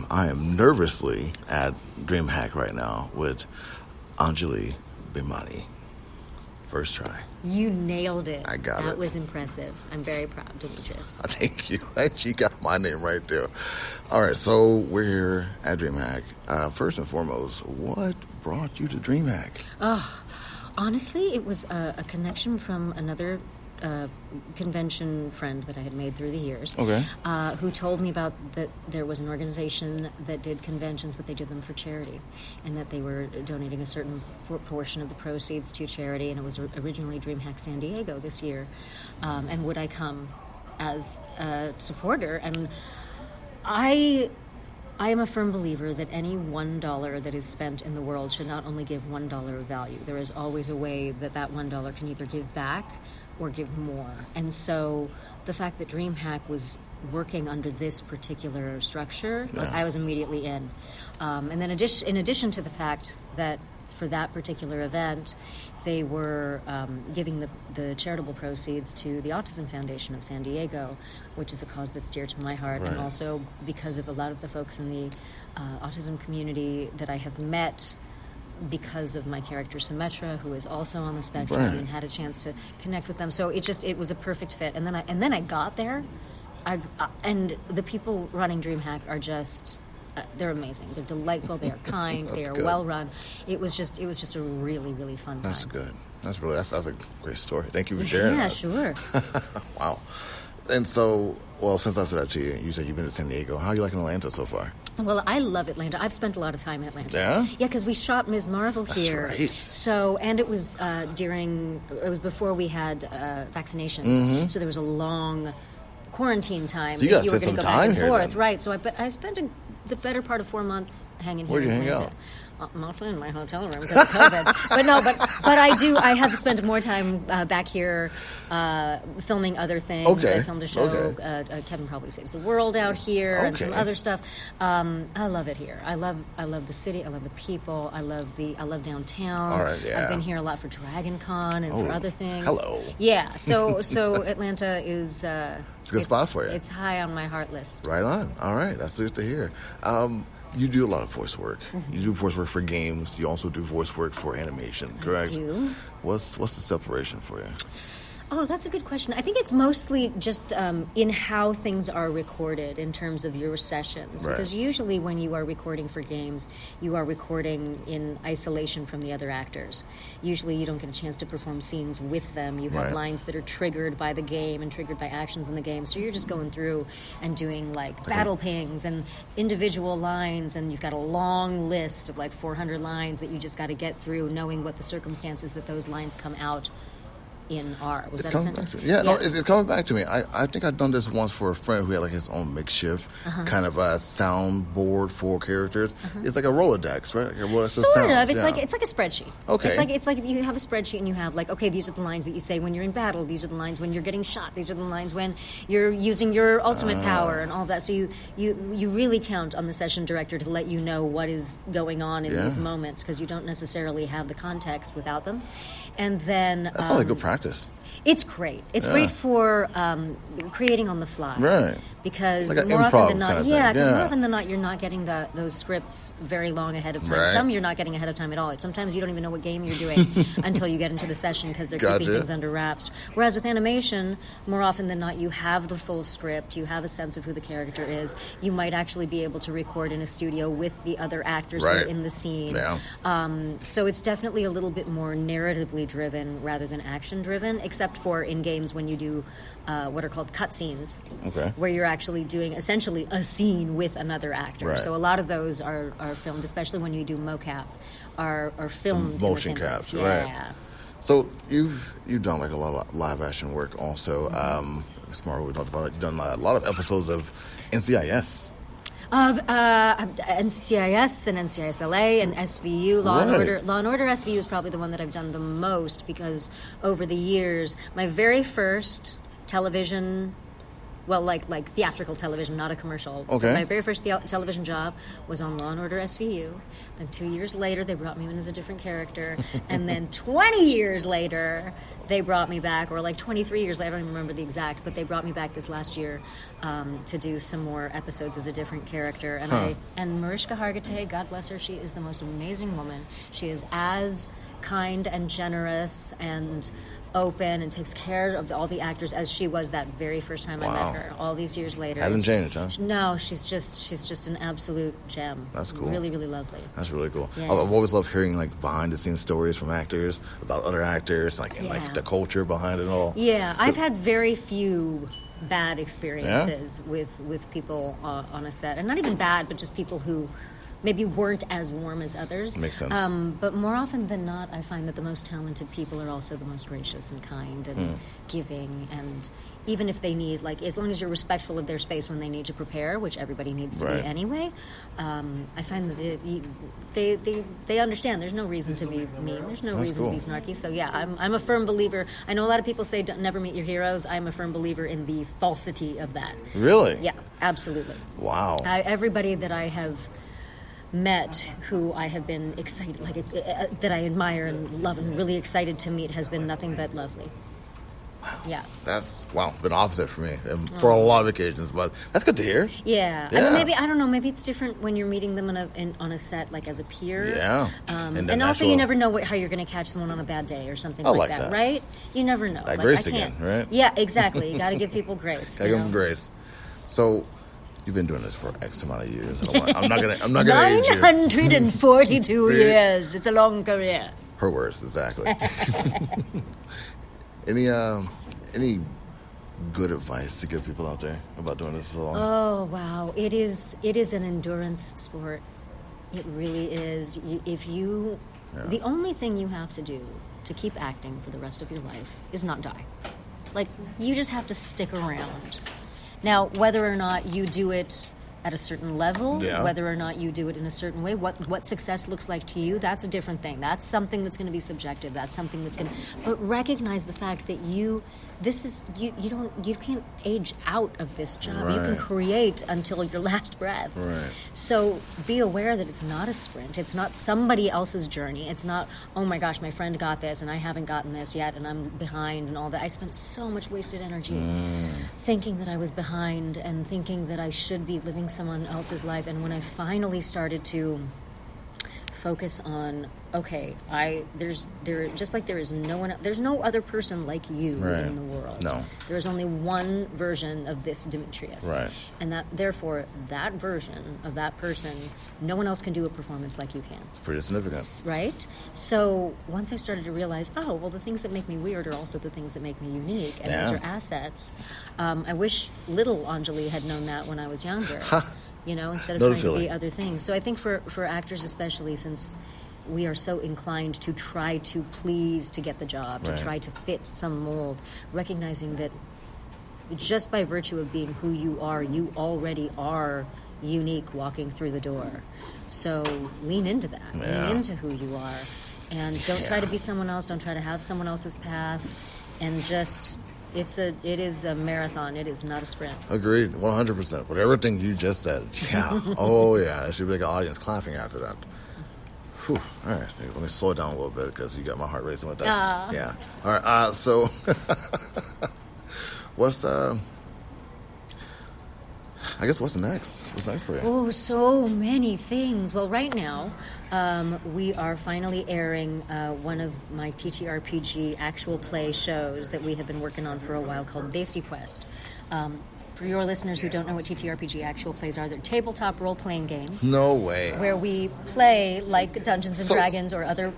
I am nervously at DreamHack right now with Anjali Bhimani. First try. You nailed it. I got it. That was impressive. I'm very proud, Demetrius. Thank you. She got my name right there. All right, so we're here at DreamHack. First and foremost, what brought you to DreamHack? Honestly, it was a connection from another convention friend that I had made through the years. Okay. Who told me about that there was an organization that did conventions, but they did them for charity, and that they were donating a certain portion of the proceeds to charity, and it was originally DreamHack San Diego this year. And would I come as a supporter? And I am a firm believer that any $1 that is spent in the world should not only give $1 of value. There is always a way that $1 can either give back or give more. And so the fact that DreamHack was working under this particular structure, I was immediately in. And then in addition to the fact that for that particular event, they were giving the charitable proceeds to the Autism Foundation of San Diego, which is a cause that's dear to my heart, and also because of a lot of the folks in the autism community that I have met because of my character Symmetra, who is also on the spectrum, and had a chance to connect with them. So it was a perfect fit. And then I got there, and the people running DreamHack are just they're amazing. They're delightful. They are kind. They are well run. It was just a really, really fun time. That's good. That's a great story. Thank you for sharing. Yeah, that. Sure. Wow. And so, well, since I said that to you, you said you've been to San Diego. How are you liking Atlanta so far? Well, I love Atlanta. I've spent a lot of time in Atlanta. Yeah? Yeah, because we shot Ms. Marvel here. That's right. So, and it was before we had vaccinations. Mm-hmm. So there was a long quarantine time. So you got to were spend going some to go back time and here forth. then. Right. So I spent the better part of 4 months hanging here in Atlanta. Where'd you hang out? Mostly in my hotel room because of COVID. but I have spent more time back here filming other things. Okay. I filmed a show, Kevin Probably Saves the World out here, and some other stuff. I love it here. I love the city. I love the people. I love downtown. All right, yeah. I've been here a lot for Dragon Con and for other things. Hello. Yeah. So Atlanta is it's a good spot for you. It's high on my heart list. Right on. All right. That's good to hear. You do a lot of voice work. Mm-hmm. You do voice work for games. You also do voice work for animation, correct? I do. What's the separation for you? Oh, that's a good question. I think it's mostly just in how things are recorded in terms of your sessions. Right. Because usually when you are recording for games, you are recording in isolation from the other actors. Usually you don't get a chance to perform scenes with them. You have lines that are triggered by the game and triggered by actions in the game. So you're just going through and doing like battle pings and individual lines, and you've got a long list of like 400 lines that you just got to get through, knowing what the circumstances that those lines come out in are. Was it's that a coming sentence? back to me. Yeah, no, it's coming back to me. I think I've done this once for a friend who had like his own makeshift kind of a soundboard for characters. It's like a Rolodex, right? Like a Rolodex sort of. It's yeah. like a spreadsheet. Okay. It's like if you have a spreadsheet and you have like, okay, these are the lines that you say when you're in battle. These are the lines when you're getting shot. These are the lines when you're using your ultimate power and all that. So you really count on the session director to let you know what is going on in these moments, because you don't necessarily have the context without them. And then that sounds like good practice. It's great. It's great for creating on the fly. Right. Because like more often than not, kind of more often than not, you're not getting those scripts very long ahead of time. Right. Some you're not getting ahead of time at all. Sometimes you don't even know what game you're doing until you get into the session, because they're keeping things under wraps. Whereas with animation, more often than not, you have the full script. You have a sense of who the character is. You might actually be able to record in a studio with the other actors who are in the scene. Yeah. So it's definitely a little bit more narratively driven rather than action driven, except for in games when you do what are called cutscenes, where you're actually doing essentially a scene with another actor. Right. So a lot of those are filmed, especially when you do mocap, are filmed motion in the same caps, place. right? So you've done like a lot of live action work also. Smart, we talked about it. You've done a lot of episodes of NCIS. Of NCIS and NCISLA and SVU, Law and Order. Law and Order SVU is probably the one that I've done the most, because over the years, my very first television Well, like theatrical television, not a commercial. Okay. My very first television job was on Law & Order SVU. Then 2 years later, they brought me in as a different character. And then 20 years later, they brought me back, or like 23 years later, I don't even remember the exact, but they brought me back this last year to do some more episodes as a different character. And and Mariska Hargitay, God bless her, she is the most amazing woman. She is as kind and generous and open and takes care of all the actors as she was that very first time I met her. All these years later, hasn't changed, huh? No, she's just an absolute gem. That's cool. Really, really lovely. That's really cool. Yeah. I've always loved hearing like behind the scenes stories from actors about other actors, like and like the culture behind it all. Yeah, I've had very few bad experiences with people on a set, and not even bad, but just people who maybe weren't as warm as others. Makes sense. But more often than not, I find that the most talented people are also the most gracious and kind and giving. And even if they need, like, as long as you're respectful of their space when they need to prepare, which everybody needs to be anyway, I find that they understand. There's no reason to be mean. There's no reason to be snarky. So yeah, I'm a firm believer. I know a lot of people say don't never meet your heroes. I'm a firm believer in the falsity of that. Really? Yeah, absolutely. Wow. Everybody that I have met who I have been excited, like that I admire and love and really excited to meet has been nothing but lovely. Wow. Yeah. That's, been opposite for me for a lot of occasions, but that's good to hear. Yeah. Yeah. I mean, maybe, I don't know, maybe it's different when you're meeting them on a set, like as a peer. Yeah. And also you never know how you're going to catch someone on a bad day or something like that, right? You never know. Like grace again, right? Yeah, exactly. You got to give people grace. Gotta give them grace. So, you've been doing this for X amount of years. I'm not gonna age you. 942 years. It's a long career. Her words, exactly. Any good advice to give people out there about doing this for long? Oh wow, it is an endurance sport. It really is. The only thing you have to do to keep acting for the rest of your life is not die. Like, you just have to stick around. Now, whether or not you do it at a certain level, whether or not you do it in a certain way, what success looks like to you, that's a different thing. That's something that's going to be subjective. That's something that's going to... But recognize the fact that you can't age out of this job. Right. You can create until your last breath. Right. So be aware that it's not a sprint. It's not somebody else's journey. It's not, oh my gosh, my friend got this and I haven't gotten this yet and I'm behind and all that. I spent so much wasted energy thinking that I was behind and thinking that I should be living someone else's life. And when I finally started to focus on, okay, there's no other person like you in the world. No. There is only one version of this Demetrius. Right. And therefore that version of that person, no one else can do a performance like you can. It's pretty significant. Right? So once I started to realize, the things that make me weird are also the things that make me unique, and these are assets. I wish little Anjali had known that when I was younger. Instead of trying to be other things. So I think for actors especially, since we are so inclined to try to please to get the job, to try to fit some mold, recognizing that just by virtue of being who you already are unique walking through the door. So lean into that. Lean into who you are. And don't try to be someone else. Don't try to have someone else's path. And just... It is a marathon. It is not a sprint. Agreed, 100%. With everything you just said, there should be like an audience clapping after that. Whew. All right, let me slow it down a little bit because you got my heart racing with that. Yeah. All right. So, what's next? What's next for you? Oh, so many things. Well, right now, we are finally airing one of my TTRPG actual play shows that we have been working on for a while called Desi Quest. For your listeners who don't know what TTRPG actual plays are, they're tabletop role-playing games. No way. Where we play like Dungeons and Dragons or other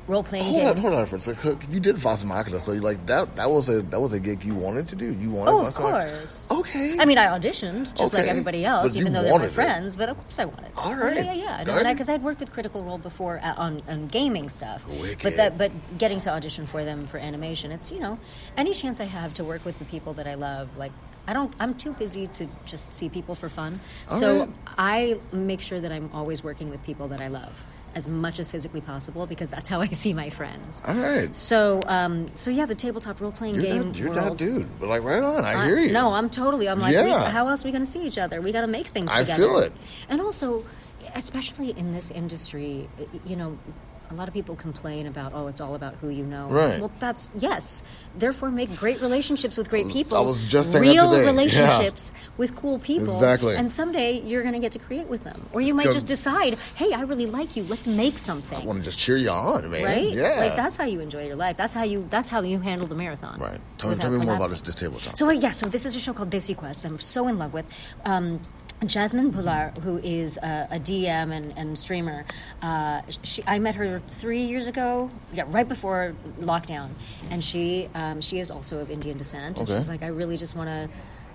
role-playing games. Hold on for a second. You did Vox Machina, so you like that was a gig you wanted to do? You wanted Vox Machina? Of course. Okay. I mean, I auditioned just like everybody else, even though they're my friends, but of course I wanted. All right. Yeah. Because I'd worked with Critical Role before on gaming stuff. Wicked. But getting to audition for them for animation, it's, any chance I have to work with the people that I love, like, I'm too busy to just see people for fun. So I make sure that I'm always working with people that I love. as much as physically possible because that's how I see my friends. All right. So yeah, the tabletop role-playing game You're world. that dude. But like, right on. I hear you. No, I'm like, how else are we going to see each other? We got to make things together. I feel it. And also, especially in this industry, a lot of people complain about, it's all about who you know. Right. Well, yes. Therefore, make great relationships with great people. I was just saying real that today. relationships with cool people. Exactly. And someday you're going to get to create with them. Or you might just decide, hey, I really like you. Let's make something. I want to just cheer you on, man. Right? Yeah. Like, that's how you enjoy your life. That's how you handle the marathon. Right. Tell me more about this tabletop. So this is a show called Desi Quest. I'm so in love with. Jasmine Bhullar, who is a DM and streamer, I met her 3 years ago, right before lockdown, and she is also of Indian descent. And she's like, I really just want to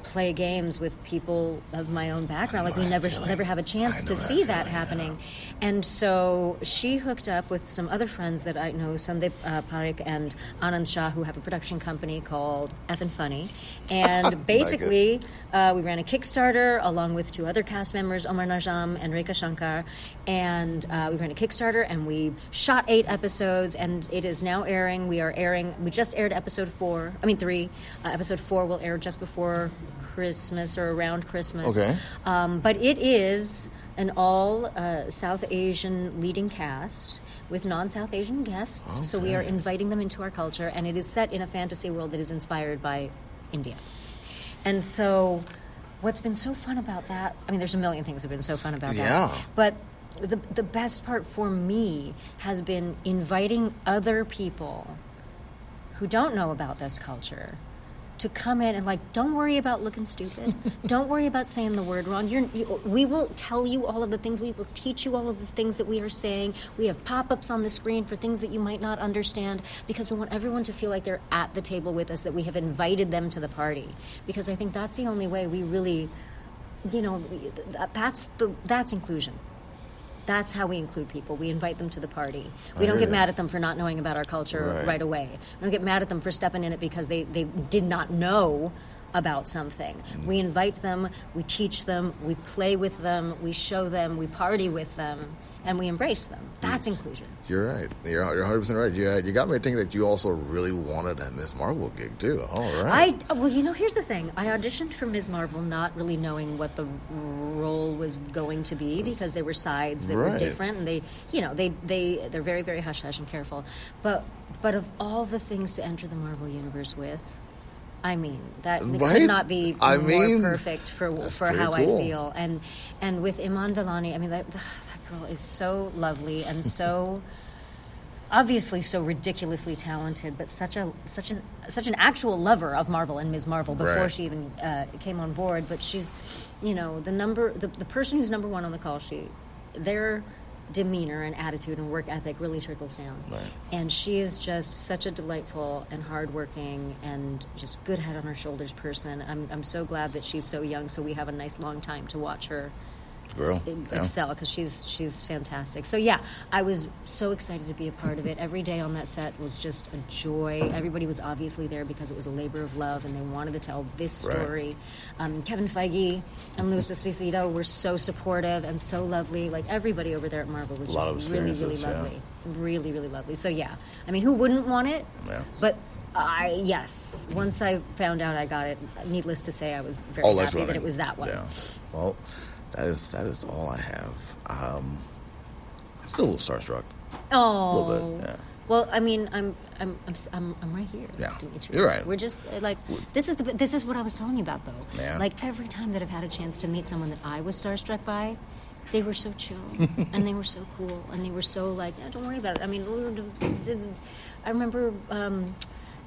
play games with people of my own background. Like, we never have a chance to see that happening. And so she hooked up with some other friends that I know, Sandeep Parikh and Anand Shah, who have a production company called Effin' Funny. And basically, we ran a Kickstarter along with 2 other cast members, Omar Najam and Rekha Shankar. And we ran a Kickstarter and we shot 8 episodes, and it is now airing. We just aired episode 3. Episode 4 will air just before Christmas or around Christmas. Okay. But it is an all South Asian leading cast with non-South Asian guests. Okay. So we are inviting them into our culture, and it is set in a fantasy world that is inspired by India. And so what's been so fun about that, there's a million things that have been so fun about that. But the best part for me has been inviting other people who don't know about this culture to come in and don't worry about looking stupid. Don't worry about saying the word wrong. We will tell you all of the things. We will teach you all of the things that we are saying. We have pop-ups on the screen for things that you might not understand, because we want everyone to feel like they're at the table with us, that we have invited them to the party. Because I think that's the only way we really, that's inclusion. That's how we include people. We invite them to the party. We don't get mad at them for not knowing about our culture right away. We don't get mad at them for stepping in it because they did not know about something. We invite them, we teach them, we play with them, we show them, we party with them, and we embrace them. That's inclusion. You're right. You're 100% right. You got me thinking that you also really wanted that Ms. Marvel gig, too. All right. Here's the thing. I auditioned for Ms. Marvel not really knowing what the role was going to be, because there were sides that were different, and they're very, very hush-hush and careful. But of all the things to enter the Marvel universe with, that could not be more perfect for how cool. I feel. And with Iman Vellani, that girl is so lovely and so obviously so ridiculously talented, but such an actual lover of Marvel and Ms. Marvel before she even came on board. But she's, the person who's number 1 on the call sheet, their demeanor and attitude and work ethic really trickles down. Right. And she is just such a delightful and hardworking and just good head on her shoulders person. I'm so glad that she's so young, so we have a nice long time to watch her excel, because she's fantastic. So I was so excited to be a part of it. Every day on that set was just a joy. Everybody was obviously there because it was a labor of love and they wanted to tell this story. Kevin Feige and Luis Esposito were so supportive and so lovely. Like, everybody over there at Marvel was just really, really lovely. Really, really lovely. So who wouldn't want it? But once I found out I got it, needless to say, I was very happy that it was that one. Well, that is all I have. Still a little starstruck. Oh, a little bit. Yeah. Well, I'm right here. Yeah, Dimitri. you're right. We're just this is what I was telling you about, though. Yeah. Like, every time that I've had a chance to meet someone that I was starstruck by, they were so chill and they were so cool and they were so don't worry about it. I remember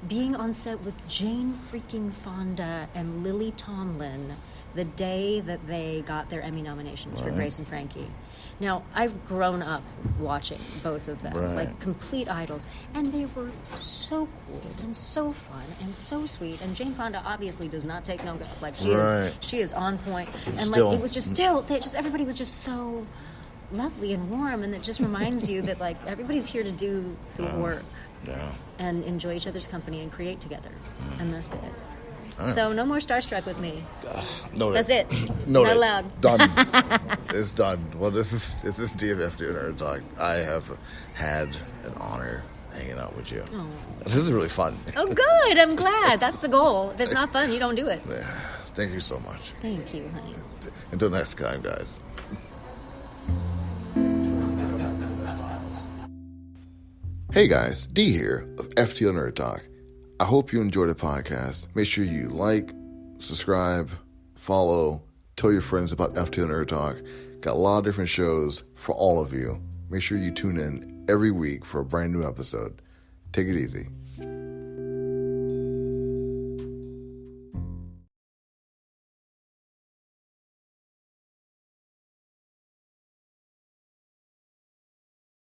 being on set with Jane freaking Fonda and Lily Tomlin the day that they got their Emmy nominations for Grace and Frankie. Now, I've grown up watching both of them, like complete idols, and they were so cool and so fun and so sweet. And Jane Fonda obviously does not take no guff. Like, she is on point. And it was just everybody was just so lovely and warm, and it just reminds you that everybody's here to do the work and enjoy each other's company and create together, and that's it. right. So no more starstruck with me. Noted. That's it. Noted. Not allowed. Done. It's done. Well, this is DFFTO Nerd Talk. I have had an honor hanging out with you. Oh. This is really fun. Oh, good. I'm glad. That's the goal. If it's not fun, you don't do it. Yeah. Thank you so much. Thank you, honey. Until next time, guys. Hey guys, D here of FTO Nerd Talk. I hope you enjoyed the podcast. Make sure you like, subscribe, follow, tell your friends about FTO Nerd Talk. Got a lot of different shows for all of you. Make sure you tune in every week for a brand new episode. Take it easy.